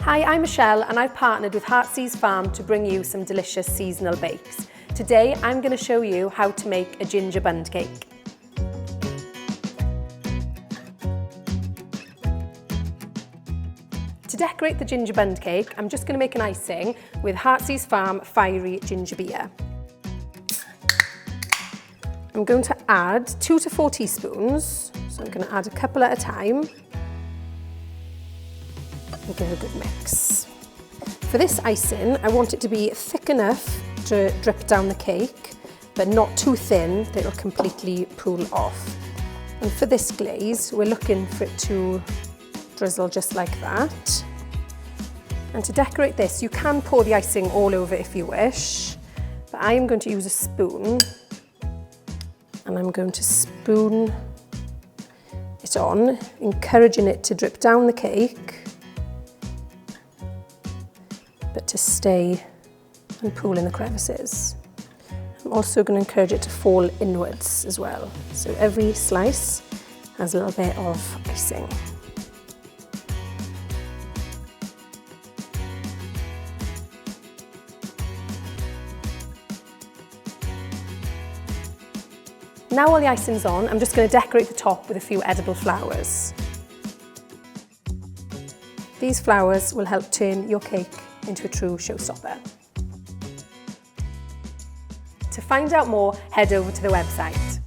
Hi, I'm Michelle and I've partnered with Heartsease Farm to bring you some delicious seasonal bakes. Today I'm going to show you how to make a ginger Bundt cake. To decorate the ginger Bundt cake, I'm just going to make an icing with Heartsease Farm Fiery Ginger Beer. I'm going to add 2 to 4 teaspoons, so I'm going to add a couple at a time and give it a good mix. For this icing, I want it to be thick enough to drip down the cake, but not too thin that it'll completely pool off. And for this glaze, we're looking for it to drizzle just like that. And to decorate this, you can pour the icing all over if you wish, but I am going to use a spoon and I'm going to spoon it on, encouraging it to drip down the cake, but to stay and pool in the crevices. I'm also going to encourage it to fall inwards as well. So every slice has a little bit of icing. Now while the icing's on, I'm just going to decorate the top with a few edible flowers. These flowers will help turn your cake into a true showstopper. To find out more, head over to the website.